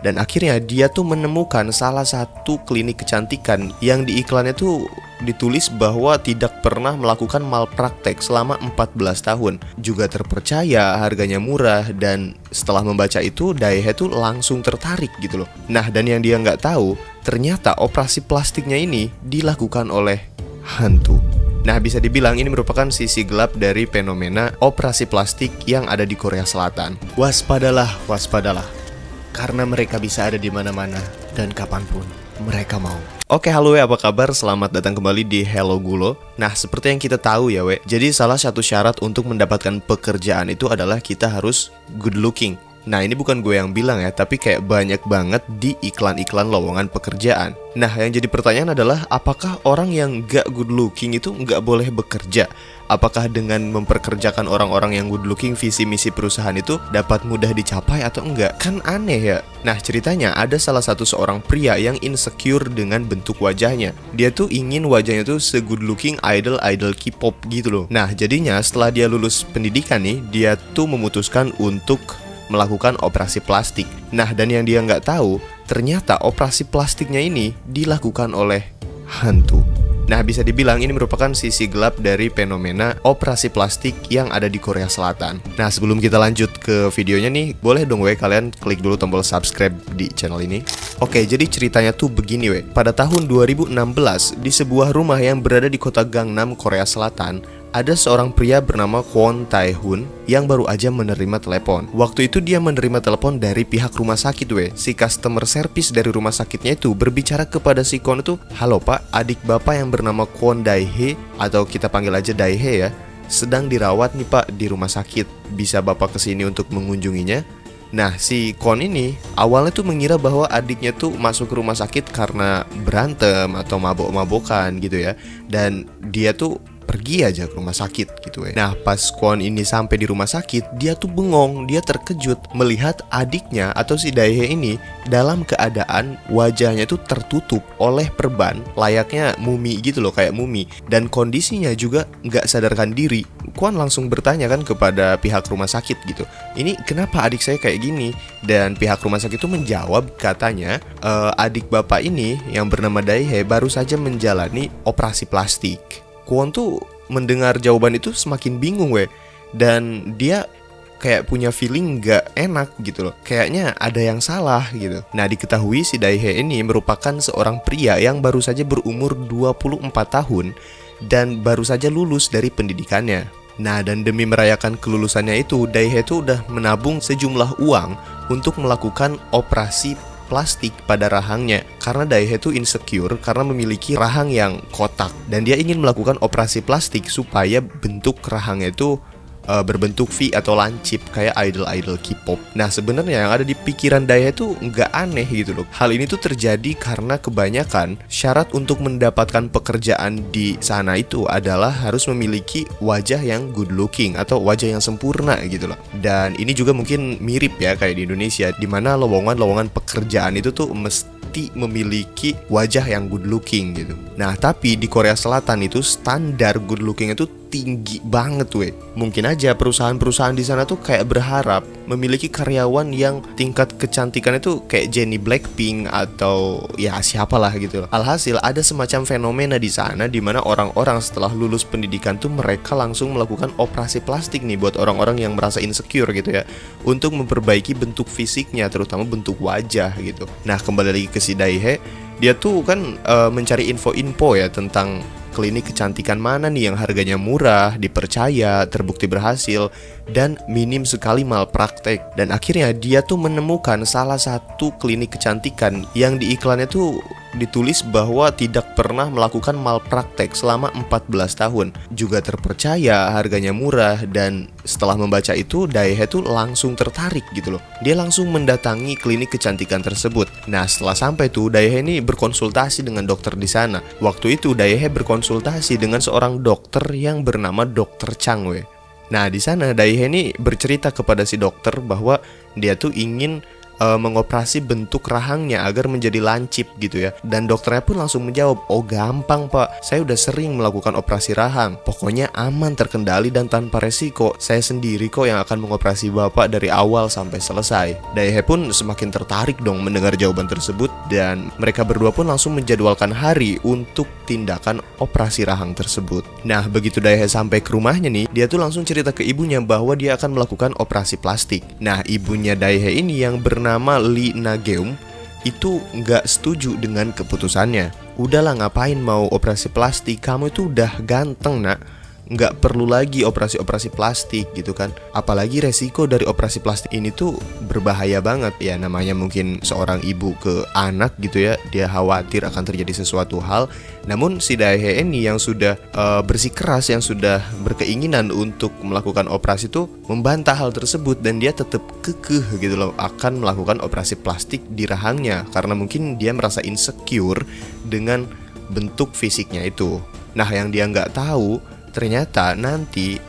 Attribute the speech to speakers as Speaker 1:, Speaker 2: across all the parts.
Speaker 1: Dan akhirnya dia tuh menemukan salah satu klinik kecantikan yang di iklannya tuh ditulis bahwa tidak pernah melakukan malpraktek selama 14 tahun. Juga terpercaya, harganya murah, dan setelah membaca itu Daehae tuh langsung tertarik gitu loh. Nah, dan yang dia nggak tahu, ternyata operasi plastiknya ini dilakukan oleh hantu. Nah, bisa dibilang ini merupakan sisi gelap dari fenomena operasi plastik yang ada di Korea Selatan. Waspadalah, waspadalah. Karena mereka bisa ada di mana-mana dan kapanpun mereka mau. Oke, halo apa kabar? Selamat datang kembali di Hello Gulo. Nah, seperti yang kita tahu ya jadi salah satu syarat untuk mendapatkan pekerjaan itu adalah kita harus good looking. Nah, ini bukan gue yang bilang ya, tapi kayak banyak banget di iklan-iklan lowongan pekerjaan. Nah, yang jadi pertanyaan adalah, apakah orang yang gak good looking itu gak boleh bekerja? Apakah dengan memperkerjakan orang-orang yang good looking, visi misi perusahaan itu dapat mudah dicapai atau enggak? Kan aneh ya. Nah, ceritanya ada salah satu seorang pria yang insecure dengan bentuk wajahnya. Dia tuh ingin wajahnya tuh se-good looking idol-idol K-pop gitu loh. Nah, jadinya setelah dia lulus pendidikan nih, dia tuh memutuskan untuk melakukan operasi plastik. Nah, dan yang dia nggak tahu, ternyata operasi plastiknya ini dilakukan oleh hantu. Nah, bisa dibilang ini merupakan sisi gelap dari fenomena operasi plastik yang ada di Korea Selatan. Nah, sebelum kita lanjut ke videonya nih, boleh dong kalian klik dulu tombol subscribe di channel ini. Oke, jadi ceritanya tuh begini pada tahun 2016, di sebuah rumah yang berada di kota Gangnam, Korea Selatan, ada seorang pria bernama Kwon Tae-hun yang baru aja menerima telepon. Waktu itu dia menerima telepon dari pihak rumah sakit Si customer service dari rumah sakitnya itu berbicara kepada si Kwon itu, "Halo pak, adik bapak yang bernama Kwon Daehae, atau kita panggil aja Daehae ya, sedang dirawat nih pak di rumah sakit. Bisa bapak kesini untuk mengunjunginya?" Nah, si Kwon ini awalnya tuh mengira bahwa adiknya tuh masuk ke rumah sakit karena berantem atau mabok-mabokan gitu ya. Dan dia tuh pergi aja ke rumah sakit gitu ya. Nah, pas Kwon ini sampai di rumah sakit, dia tuh bengong, dia terkejut melihat adiknya atau si Daehae ini dalam keadaan wajahnya tuh tertutup oleh perban layaknya mumi gitu loh, kayak mumi, dan kondisinya juga nggak sadarkan diri. Kwon langsung bertanya kan kepada pihak rumah sakit gitu, "Ini kenapa adik saya kayak gini?" Dan pihak rumah sakit itu menjawab, katanya adik bapak ini yang bernama Daehae baru saja menjalani operasi plastik. Kwon tuh mendengar jawaban itu semakin bingung dan dia kayak punya feeling gak enak gitu loh, kayaknya ada yang salah gitu. Nah, diketahui si Daehae ini merupakan seorang pria yang baru saja berumur 24 tahun dan baru saja lulus dari pendidikannya. Nah, dan demi merayakan kelulusannya itu, Daehae tuh udah menabung sejumlah uang untuk melakukan operasi plastik pada rahangnya, karena Daehae itu insecure karena memiliki rahang yang kotak dan dia ingin melakukan operasi plastik supaya bentuk rahangnya itu berbentuk V atau lancip kayak idol-idol K-pop. Nah, sebenarnya yang ada di pikiran Daehae itu nggak aneh gitu loh. Hal ini tuh terjadi karena kebanyakan syarat untuk mendapatkan pekerjaan di sana itu adalah harus memiliki wajah yang good looking atau wajah yang sempurna gitu loh. Dan ini juga mungkin mirip ya kayak di Indonesia, di mana lowongan-lowongan pekerjaan itu tuh mesti memiliki wajah yang good looking gitu. Nah, tapi di Korea Selatan itu standar good looking itu tinggi banget Mungkin aja perusahaan-perusahaan di sana tuh kayak berharap memiliki karyawan yang tingkat kecantikan itu kayak Jennie Blackpink atau ya siapalah gitu. Alhasil ada semacam fenomena di sana di mana orang-orang setelah lulus pendidikan tuh mereka langsung melakukan operasi plastik nih buat orang-orang yang merasa insecure gitu ya, untuk memperbaiki bentuk fisiknya, terutama bentuk wajah gitu. Nah, kembali lagi ke si Daehae, dia tuh kan mencari info-info ya tentang klinik kecantikan mana nih yang harganya murah, dipercaya, terbukti berhasil, dan minim sekali malpraktek. Dan akhirnya dia tuh menemukan salah satu klinik kecantikan yang di iklannya tuh ditulis bahwa tidak pernah melakukan malpraktek selama 14 tahun. Juga terpercaya, harganya murah, dan setelah membaca itu Daehae tuh langsung tertarik gitu loh. Dia langsung mendatangi klinik kecantikan tersebut. Nah, setelah sampai tuh Daehae ini berkonsultasi dengan dokter di sana. Waktu itu Daehae berkonsultasi dengan seorang dokter yang bernama Dr. Chang Nah, di sana Daehae ini bercerita kepada si dokter bahwa dia tuh ingin mengoperasi bentuk rahangnya agar menjadi lancip gitu ya. Dan dokternya pun langsung menjawab, "Oh gampang pak, saya udah sering melakukan operasi rahang. Pokoknya aman, terkendali dan tanpa resiko. Saya sendiri kok yang akan mengoperasi bapak dari awal sampai selesai." Daehae pun semakin tertarik dong mendengar jawaban tersebut, dan mereka berdua pun langsung menjadwalkan hari untuk tindakan operasi rahang tersebut. Nah begitu Daehae sampai ke rumahnya nih, dia tuh langsung cerita ke ibunya bahwa dia akan melakukan operasi plastik. Nah ibunya Daehae ini yang bernama Lee Na-geum itu nggak setuju dengan keputusannya. "Udahlah, ngapain mau operasi plastik, kamu itu udah ganteng nak, nggak perlu lagi operasi-operasi plastik gitu kan. Apalagi resiko dari operasi plastik ini tuh berbahaya banget." Ya namanya mungkin seorang ibu ke anak gitu ya, dia khawatir akan terjadi sesuatu hal. Namun si Daehae ini yang sudah bersikeras, yang sudah berkeinginan untuk melakukan operasi tuh membantah hal tersebut, dan dia tetap kekeh gitu loh akan melakukan operasi plastik di rahangnya, karena mungkin dia merasa insecure dengan bentuk fisiknya itu. Nah yang dia nggak tahu, ternyata nanti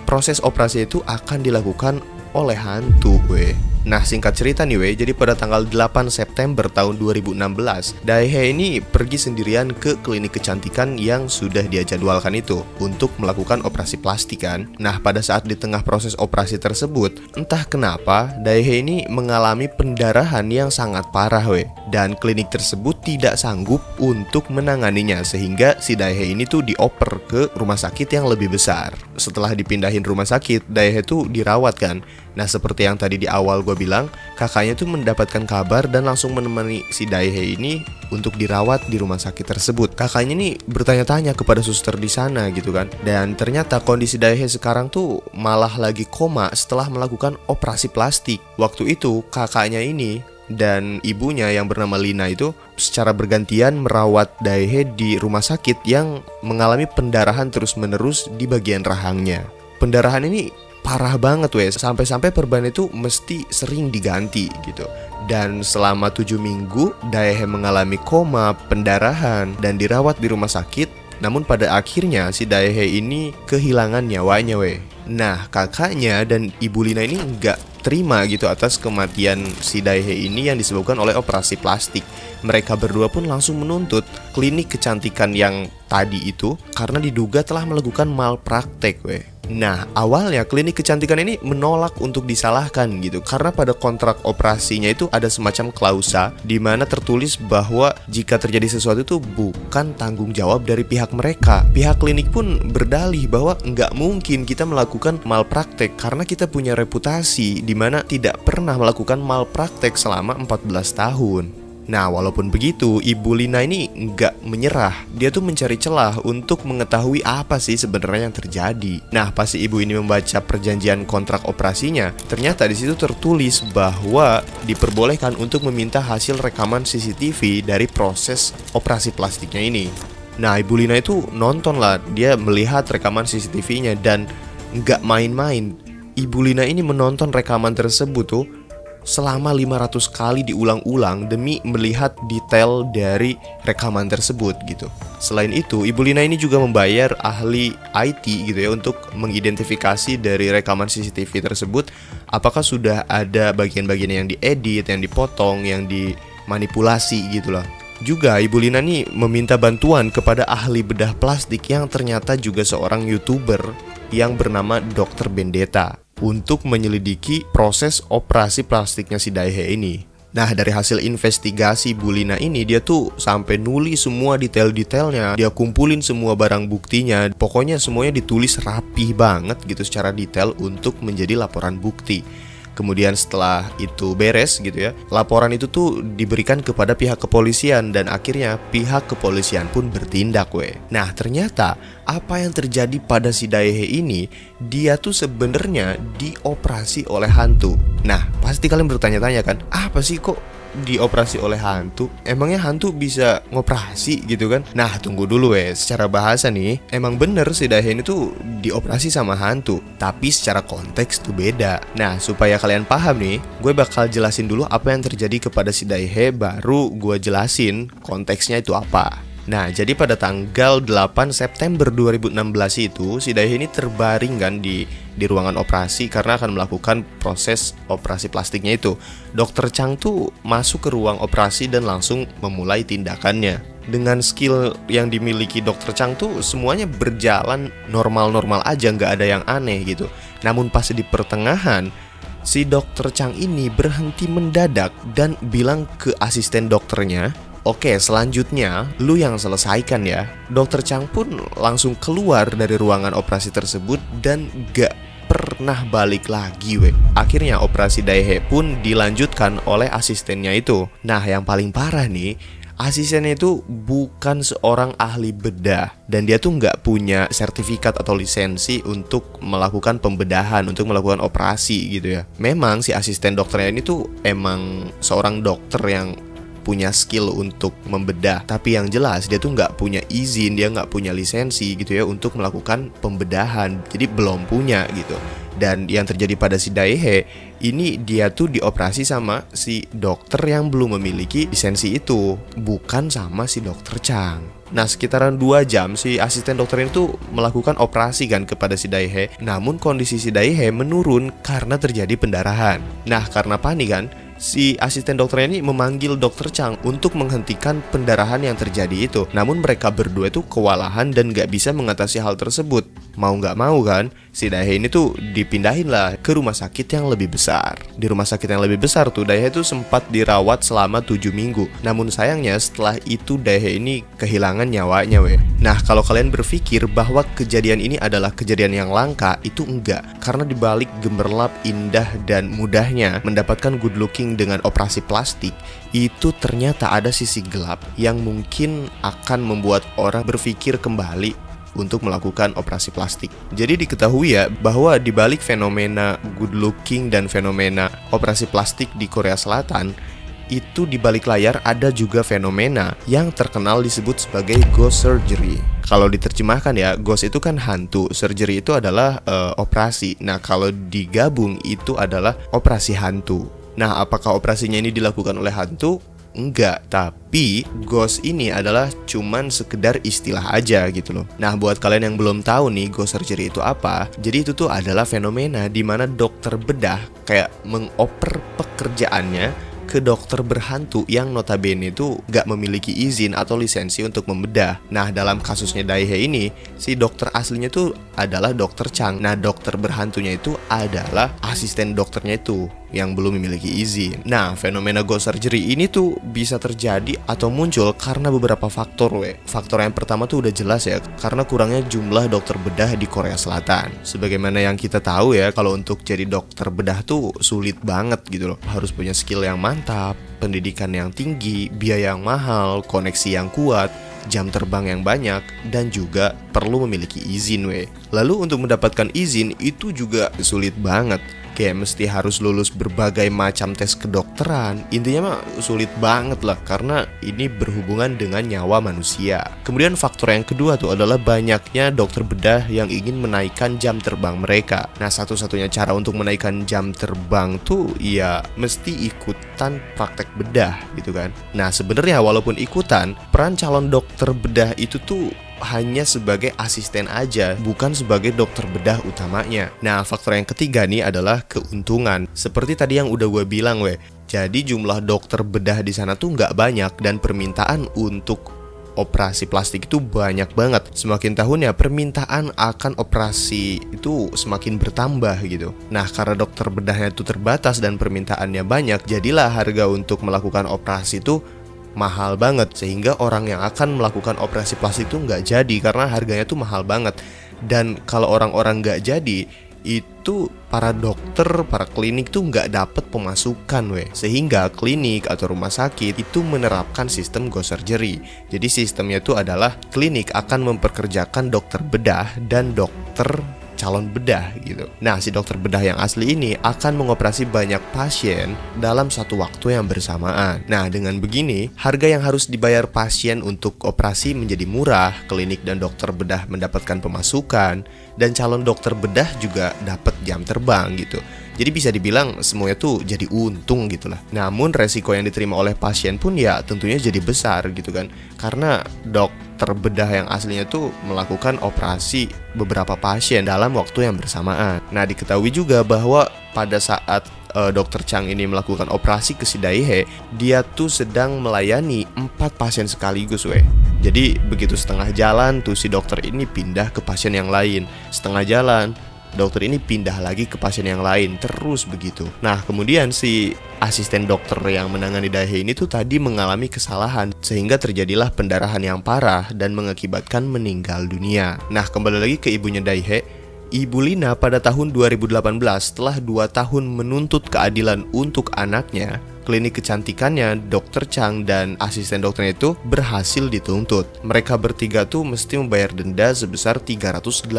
Speaker 1: proses operasi itu akan dilakukan oleh hantu weh. Nah singkat cerita nih weh, jadi pada tanggal 8 September tahun 2016 Daehae ini pergi sendirian ke klinik kecantikan yang sudah dia jadwalkan itu untuk melakukan operasi plastik kan. Nah pada saat di tengah proses operasi tersebut, entah kenapa Daehae ini mengalami pendarahan yang sangat parah weh, dan klinik tersebut tidak sanggup untuk menanganinya, sehingga si Daehae ini tuh dioper ke rumah sakit yang lebih besar. Setelah dipindahin rumah sakit, Daehae tuh dirawat kan. Nah seperti yang tadi di awal gue bilang, kakaknya tuh mendapatkan kabar dan langsung menemani si Daehae ini untuk dirawat di rumah sakit tersebut. Kakaknya nih bertanya-tanya kepada suster di sana gitu kan. Dan ternyata kondisi Daehae sekarang tuh malah lagi koma setelah melakukan operasi plastik. Waktu itu kakaknya ini dan ibunya yang bernama Lina itu secara bergantian merawat Daehae di rumah sakit yang mengalami pendarahan terus-menerus di bagian rahangnya. Pendarahan ini parah banget weh, sampai-sampai perban itu mesti sering diganti gitu. Dan selama 7 minggu Daehae mengalami koma, pendarahan, dan dirawat di rumah sakit. Namun pada akhirnya si Daehae ini kehilangan nyawanya weh. Nah kakaknya dan ibu Lina ini nggak terima gitu atas kematian si Daehae ini yang disebabkan oleh operasi plastik. Mereka berdua pun langsung menuntut klinik kecantikan yang tadi itu karena diduga telah melakukan malpraktek weh. Nah awalnya klinik kecantikan ini menolak untuk disalahkan gitu, karena pada kontrak operasinya itu ada semacam klausa di mana tertulis bahwa jika terjadi sesuatu itu bukan tanggung jawab dari pihak mereka. Pihak klinik pun berdalih bahwa nggak mungkin kita melakukan malpraktek karena kita punya reputasi di mana tidak pernah melakukan malpraktek selama 14 tahun. Nah walaupun begitu, ibu Lina ini nggak menyerah. Dia tuh mencari celah untuk mengetahui apa sih sebenarnya yang terjadi. Nah pas si ibu ini membaca perjanjian kontrak operasinya, ternyata di situ tertulis bahwa diperbolehkan untuk meminta hasil rekaman CCTV dari proses operasi plastiknya ini. Nah ibu Lina itu nonton lah, dia melihat rekaman CCTV-nya dan nggak main-main. Ibu Lina ini menonton rekaman tersebut tuh selama 500 kali diulang-ulang demi melihat detail dari rekaman tersebut gitu. Selain itu, Ibu Lina ini juga membayar ahli IT gitu ya untuk mengidentifikasi dari rekaman CCTV tersebut apakah sudah ada bagian-bagian yang diedit, yang dipotong, yang dimanipulasi gitu lah. Juga Ibu Lina nih meminta bantuan kepada ahli bedah plastik yang ternyata juga seorang YouTuber yang bernama Dr. Bendeta untuk menyelidiki proses operasi plastiknya si Daehae ini. Nah dari hasil investigasi Bu Lina ini, dia tuh sampai nulis semua detail-detailnya. Dia kumpulin semua barang buktinya. Pokoknya semuanya ditulis rapih banget gitu secara detail untuk menjadi laporan bukti. Kemudian setelah itu beres gitu ya, laporan itu tuh diberikan kepada pihak kepolisian dan akhirnya pihak kepolisian pun bertindak weh. Nah ternyata apa yang terjadi pada si Daehae ini, dia tuh sebenarnya dioperasi oleh hantu. Nah pasti kalian bertanya-tanya kan, apa sih kok dioperasi oleh hantu? Emangnya hantu bisa ngoperasi gitu kan? Nah tunggu dulu secara bahasa nih, emang bener si Daehae itu dioperasi sama hantu, tapi secara konteks tuh beda. Nah supaya kalian paham nih, gue bakal jelasin dulu apa yang terjadi kepada si Daehae, baru gue jelasin konteksnya itu apa. Nah, jadi pada tanggal 8 September 2016 itu si Daehae ini terbaring kan di ruangan operasi karena akan melakukan proses operasi plastiknya itu. Dokter Chang tuh masuk ke ruang operasi dan langsung memulai tindakannya. Dengan skill yang dimiliki Dokter Chang tuh semuanya berjalan normal-normal aja, nggak ada yang aneh gitu. Namun pas di pertengahan, si Dokter Chang ini berhenti mendadak dan bilang ke asisten dokternya, "Oke, selanjutnya lu yang selesaikan ya." Dokter Chang pun langsung keluar dari ruangan operasi tersebut dan gak pernah balik lagi weh. Akhirnya operasi Daehae pun dilanjutkan oleh asistennya itu. Nah, yang paling parah nih, asistennya itu bukan seorang ahli bedah dan dia tuh nggak punya sertifikat atau lisensi untuk melakukan pembedahan, untuk melakukan operasi gitu ya. Memang si asisten dokternya ini tuh emang seorang dokter yang punya skill untuk membedah, tapi yang jelas dia tuh nggak punya izin, dia nggak punya lisensi gitu ya untuk melakukan pembedahan, jadi belum punya gitu. Dan yang terjadi pada si Daehae ini, dia tuh dioperasi sama si dokter yang belum memiliki lisensi itu, bukan sama si Dokter Chang. Nah, sekitaran 2 jam si asisten dokter ini tuh melakukan operasi kan kepada si Daehae. Namun kondisi si Daehae menurun karena terjadi pendarahan. Nah, karena panik kan, si asisten dokter ini memanggil Dokter Chang untuk menghentikan pendarahan yang terjadi itu. Namun mereka berdua itu kewalahan dan gak bisa mengatasi hal tersebut. Mau gak mau kan, si Daehae ini tuh dipindahin lah ke rumah sakit yang lebih besar. Di rumah sakit yang lebih besar tuh Daehae tuh sempat dirawat selama 7 minggu. Namun sayangnya setelah itu Daehae ini kehilangan nyawanya weh. Nah, kalau kalian berpikir bahwa kejadian ini adalah kejadian yang langka, itu enggak. Karena dibalik gemerlap, indah, dan mudahnya mendapatkan good looking dengan operasi plastik, itu ternyata ada sisi gelap yang mungkin akan membuat orang berpikir kembali untuk melakukan operasi plastik. Jadi diketahui ya bahwa dibalik fenomena good looking dan fenomena operasi plastik di Korea Selatan, itu di balik layar ada juga fenomena yang terkenal disebut sebagai ghost surgery. Kalau diterjemahkan ya, ghost itu kan hantu, surgery itu adalah operasi. Nah, kalau digabung itu adalah operasi hantu. Nah, apakah operasinya ini dilakukan oleh hantu? Enggak, tapi ghost ini adalah cuman sekedar istilah aja gitu loh. Nah, buat kalian yang belum tahu nih ghost surgery itu apa, jadi itu tuh adalah fenomena di mana dokter bedah kayak mengoper pekerjaannya ke dokter berhantu yang notabene itu gak memiliki izin atau lisensi untuk membedah. Nah, dalam kasusnya Daehae ini, si dokter aslinya itu adalah Dokter Chang. Nah, dokter berhantunya itu adalah asisten dokternya itu yang belum memiliki izin. Nah, fenomena ghost surgery ini tuh bisa terjadi atau muncul karena beberapa faktor weh. Faktor yang pertama tuh udah jelas ya, karena kurangnya jumlah dokter bedah di Korea Selatan. Sebagaimana yang kita tahu ya, kalau untuk jadi dokter bedah tuh sulit banget gitu loh. Harus punya skill yang mantap, pendidikan yang tinggi, biaya yang mahal, koneksi yang kuat, jam terbang yang banyak, dan juga perlu memiliki izin weh. Lalu untuk mendapatkan izin itu juga sulit banget. Kayak mesti harus lulus berbagai macam tes kedokteran. Intinya mah sulit banget lah, karena ini berhubungan dengan nyawa manusia. Kemudian faktor yang kedua tuh adalah banyaknya dokter bedah yang ingin menaikkan jam terbang mereka. Nah, satu-satunya cara untuk menaikkan jam terbang tuh ya mesti ikutan praktek bedah gitu kan. Nah, sebenarnya walaupun ikutan, peran calon dokter bedah itu tuh hanya sebagai asisten aja, bukan sebagai dokter bedah utamanya. Nah, faktor yang ketiga nih adalah keuntungan. Seperti tadi yang udah gue bilang weh. Jadi jumlah dokter bedah di sana tuh nggak banyak dan permintaan untuk operasi plastik itu banyak banget. Semakin tahun ya permintaan akan operasi itu semakin bertambah gitu. Nah, karena dokter bedahnya itu terbatas dan permintaannya banyak, jadilah harga untuk melakukan operasi itu mahal banget, sehingga orang yang akan melakukan operasi plastik itu nggak jadi karena harganya tuh mahal banget. Dan kalau orang-orang nggak jadi, itu para dokter, para klinik tuh nggak dapet pemasukan weh. Sehingga klinik atau rumah sakit itu menerapkan sistem ghost surgery. Jadi sistemnya itu adalah klinik akan memperkerjakan dokter bedah dan dokter calon bedah gitu. Nah, si dokter bedah yang asli ini akan mengoperasi banyak pasien dalam satu waktu yang bersamaan. Nah, dengan begini, harga yang harus dibayar pasien untuk operasi menjadi murah, klinik dan dokter bedah mendapatkan pemasukan, dan calon dokter bedah juga dapat jam terbang gitu. Jadi bisa dibilang semuanya tuh jadi untung gitu lah. Namun resiko yang diterima oleh pasien pun ya tentunya jadi besar gitu kan. Karena dokter bedah yang aslinya tuh melakukan operasi beberapa pasien dalam waktu yang bersamaan. Nah, diketahui juga bahwa pada saat Dr. Chang ini melakukan operasi ke si Daihe, dia tuh sedang melayani 4 pasien sekaligus weh. Jadi begitu setengah jalan tuh si dokter ini pindah ke pasien yang lain. Setengah jalan dokter ini pindah lagi ke pasien yang lain, terus begitu. Nah, kemudian si asisten dokter yang menangani Daihe ini tuh tadi mengalami kesalahan sehingga terjadilah pendarahan yang parah dan mengakibatkan meninggal dunia. Nah, kembali lagi ke ibunya Daihe. Ibu Lina pada tahun 2018 setelah 2 tahun menuntut keadilan untuk anaknya, klinik kecantikannya, Dr. Chang dan asisten dokternya itu berhasil dituntut. Mereka bertiga tuh mesti membayar denda sebesar 380.000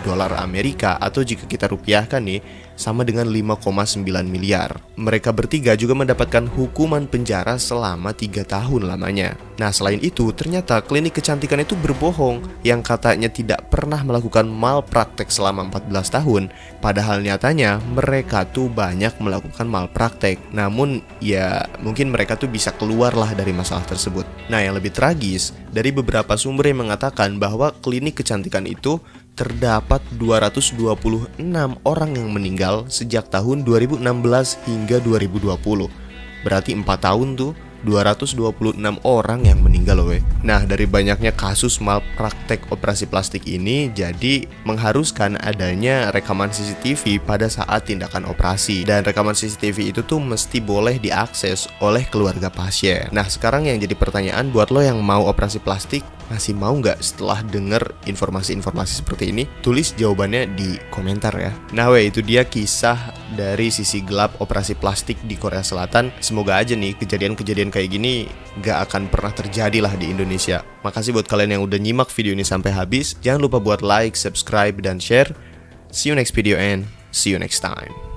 Speaker 1: dolar Amerika atau jika kita rupiahkan nih sama dengan 5,9 miliar. Mereka bertiga juga mendapatkan hukuman penjara selama 3 tahun lamanya. Nah, selain itu ternyata klinik kecantikan itu berbohong yang katanya tidak pernah melakukan malpraktek selama 14 tahun. Padahal nyatanya mereka tuh banyak melakukan malpraktek. Namun ya mungkin mereka tuh bisa keluarlah dari masalah tersebut. Nah, yang lebih tragis, dari beberapa sumber yang mengatakan bahwa klinik kecantikan itu terdapat 226 orang yang meninggal sejak tahun 2016 hingga 2020. Berarti 4 tahun tuh 226 orang yang meninggal loh weh. Nah, dari banyaknya kasus malpraktek operasi plastik ini jadi mengharuskan adanya rekaman CCTV pada saat tindakan operasi. Dan rekaman CCTV itu tuh mesti boleh diakses oleh keluarga pasien. Nah, sekarang yang jadi pertanyaan buat lo yang mau operasi plastik, masih mau nggak setelah denger informasi-informasi seperti ini? Tulis jawabannya di komentar ya. Nah weh, itu dia kisah dari sisi gelap operasi plastik di Korea Selatan. Semoga aja nih kejadian-kejadian kayak gini gak akan pernah terjadi lah di Indonesia. Makasih buat kalian yang udah nyimak video ini sampai habis. Jangan lupa buat like, subscribe, dan share. See you next video and see you next time.